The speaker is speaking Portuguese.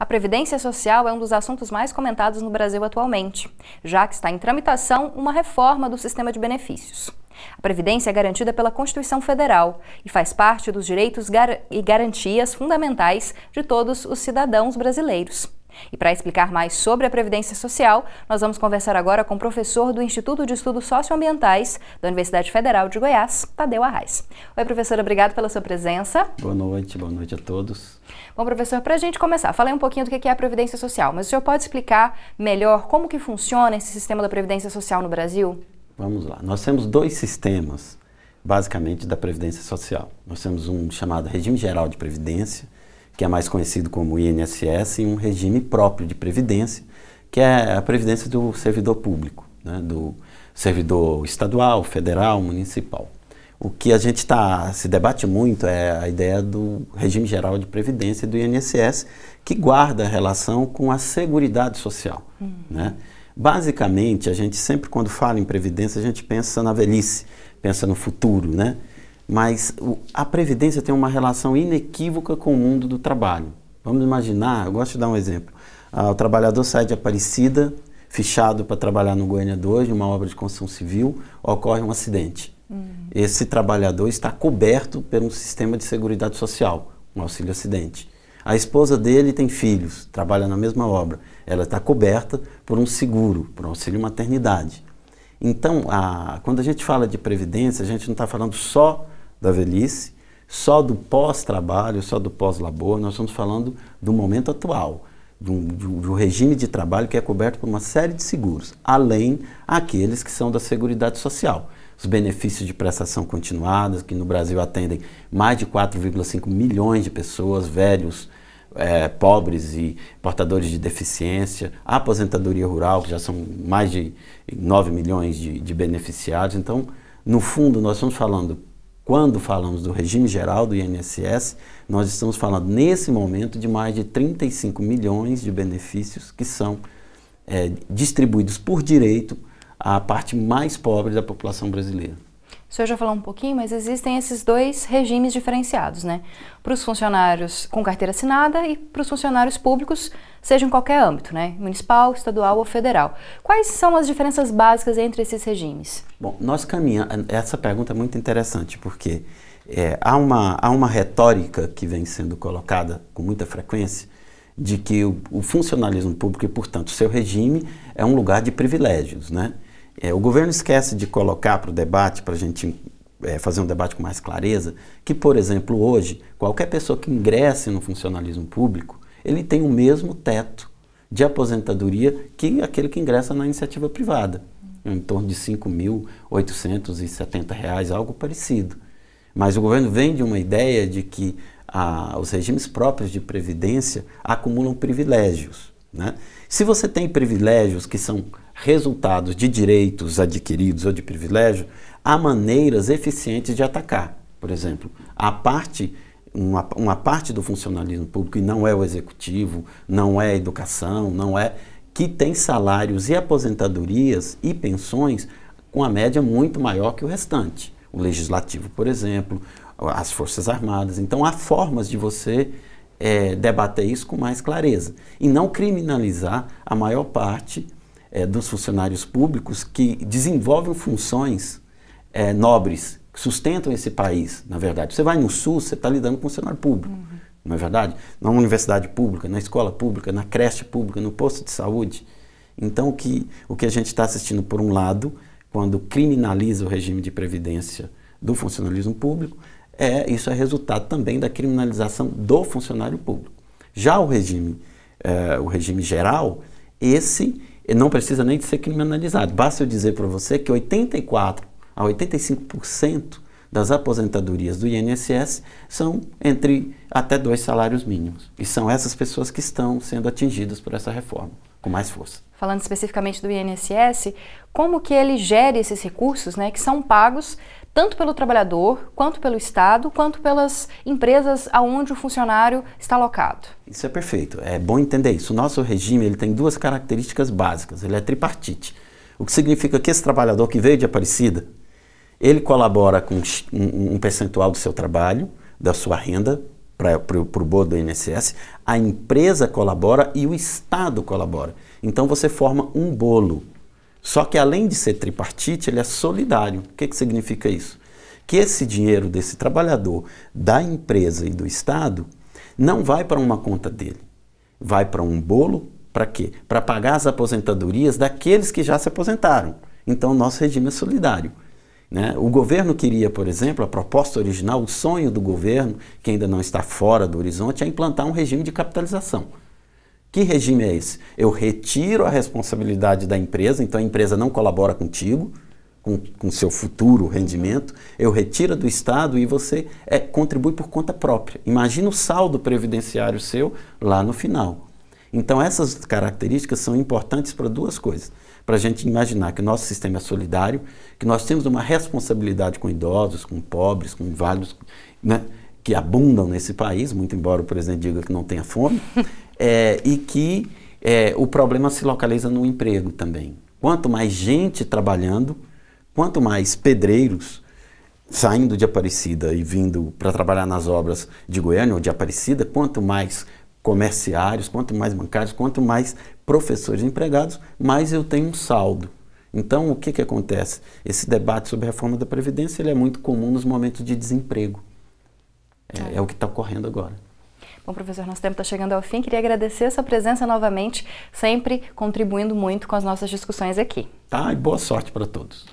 A Previdência Social é um dos assuntos mais comentados no Brasil atualmente, já que está em tramitação uma reforma do sistema de benefícios. A Previdência é garantida pela Constituição Federal e faz parte dos direitos e garantias fundamentais de todos os cidadãos brasileiros. E para explicar mais sobre a Previdência Social, nós vamos conversar agora com o professor do Instituto de Estudos Socioambientais da Universidade Federal de Goiás, Tadeu Arraes. Oi, professor, obrigado pela sua presença. Boa noite a todos. Bom, professor, para a gente começar, falei um pouquinho do que é a Previdência Social, mas o senhor pode explicar melhor como que funciona esse sistema da Previdência Social no Brasil? Vamos lá. Nós temos dois sistemas, basicamente, da Previdência Social. Nós temos um chamado Regime Geral de Previdência, que é mais conhecido como INSS, e um regime próprio de previdência, que é a previdência do servidor público, né, do servidor estadual, federal, municipal. O que a gente se debate muito é a ideia do regime geral de previdência do INSS, que guarda a relação com a Seguridade Social. Né? Basicamente, a gente sempre, quando fala em previdência, a gente pensa na velhice, pensa no futuro, né? Mas a Previdência tem uma relação inequívoca com o mundo do trabalho. Vamos imaginar, eu gosto de dar um exemplo. O trabalhador sai de Aparecida, fichado para trabalhar no Goiânia 2, numa obra de construção civil, ocorre um acidente. Esse trabalhador está coberto por um sistema de seguridade social, um auxílio acidente. A esposa dele tem filhos, trabalha na mesma obra. Ela está coberta por um seguro, por um auxílio maternidade. Então, quando a gente fala de Previdência, a gente não está falando só da velhice, só do pós-trabalho, só do pós-labor, nós estamos falando do momento atual, de um regime de trabalho que é coberto por uma série de seguros, além aqueles que são da Seguridade Social. Os benefícios de prestação continuada, que no Brasil atendem mais de 4,5 milhões de pessoas, velhos, pobres e portadores de deficiência, a aposentadoria rural, que já são mais de 9 milhões de beneficiários. Então, no fundo, nós estamos falando, quando falamos do regime geral do INSS, nós estamos falando, nesse momento, de mais de 35 milhões de benefícios que são distribuídos por direito à parte mais pobre da população brasileira. O senhor já falou um pouquinho, mas existem esses dois regimes diferenciados, né? Para os funcionários com carteira assinada e para os funcionários públicos, seja em qualquer âmbito, né? Municipal, estadual ou federal. Quais são as diferenças básicas entre esses regimes? Bom, nós caminhamos... Essa pergunta é muito interessante, porque há uma retórica que vem sendo colocada com muita frequência de que o funcionalismo público e, portanto, o seu regime é um lugar de privilégios, né? O governo esquece de colocar para o debate, para a gente fazer um debate com mais clareza, que, por exemplo, hoje, qualquer pessoa que ingresse no funcionalismo público, ele tem o mesmo teto de aposentadoria que aquele que ingressa na iniciativa privada, em torno de R$ 5.870, algo parecido. Mas o governo vem de uma ideia de que os regimes próprios de previdência acumulam privilégios, né? Se você tem privilégios que são resultados de direitos adquiridos ou de privilégio, há maneiras eficientes de atacar. Por exemplo, uma parte do funcionalismo público, e não é o executivo, não é a educação, que tem salários e aposentadorias e pensões com a média muito maior que o restante. O legislativo, por exemplo, as Forças Armadas. Então, há formas de você debater isso com mais clareza e não criminalizar a maior parte dos funcionários públicos que desenvolvem funções nobres, que sustentam esse país, na verdade. Você vai no SUS, você está lidando com funcionário público, não é verdade? Na universidade pública, na escola pública, na creche pública, no posto de saúde. Então, o que a gente está assistindo, por um lado, quando criminaliza o regime de previdência do funcionalismo público, isso é resultado também da criminalização do funcionário público. Já o regime geral, esse não precisa nem de ser criminalizado. Basta eu dizer para você que 84% a 85% das aposentadorias do INSS são entre até 2 salários mínimos. E são essas pessoas que estão sendo atingidas por essa reforma, com mais força. Falando especificamente do INSS, como que ele gera esses recursos, né, que são pagos tanto pelo trabalhador, quanto pelo Estado, quanto pelas empresas aonde o funcionário está alocado? Isso é perfeito, é bom entender isso. O nosso regime ele tem duas características básicas, ele é tripartite. O que significa que esse trabalhador que veio de Aparecida, ele colabora com um percentual do seu trabalho, da sua renda, para o bolo do INSS, a empresa colabora e o Estado colabora. Então você forma um bolo. Só que além de ser tripartite, ele é solidário. O que significa isso? Que esse dinheiro desse trabalhador, da empresa e do Estado, não vai para uma conta dele. Vai para um bolo, para quê? Para pagar as aposentadorias daqueles que já se aposentaram. Então o nosso regime é solidário. Né? O governo queria, por exemplo, a proposta original, o sonho do governo, que ainda não está fora do horizonte, é implantar um regime de capitalização. Que regime é esse? Eu retiro a responsabilidade da empresa, então a empresa não colabora contigo, com seu futuro rendimento, eu retiro do Estado e você contribui por conta própria. Imagina o saldo previdenciário seu lá no final. Então essas características são importantes para duas coisas. Para a gente imaginar que o nosso sistema é solidário, que nós temos uma responsabilidade com idosos, com pobres, com inválidos, né, que abundam nesse país, muito embora o presidente diga que não tenha fome, e que o problema se localiza no emprego também. Quanto mais gente trabalhando, quanto mais pedreiros saindo de Aparecida e vindo para trabalhar nas obras de Goiânia ou de Aparecida, quanto mais comerciários, quanto mais bancários, quanto mais professores empregados, mais eu tenho um saldo. Então, o que acontece? Esse debate sobre a reforma da Previdência ele é muito comum nos momentos de desemprego. É o que está ocorrendo agora. Bom, professor, nosso tempo está chegando ao fim. Queria agradecer a sua presença novamente, sempre contribuindo muito com as nossas discussões aqui. Tá, e boa sorte para todos.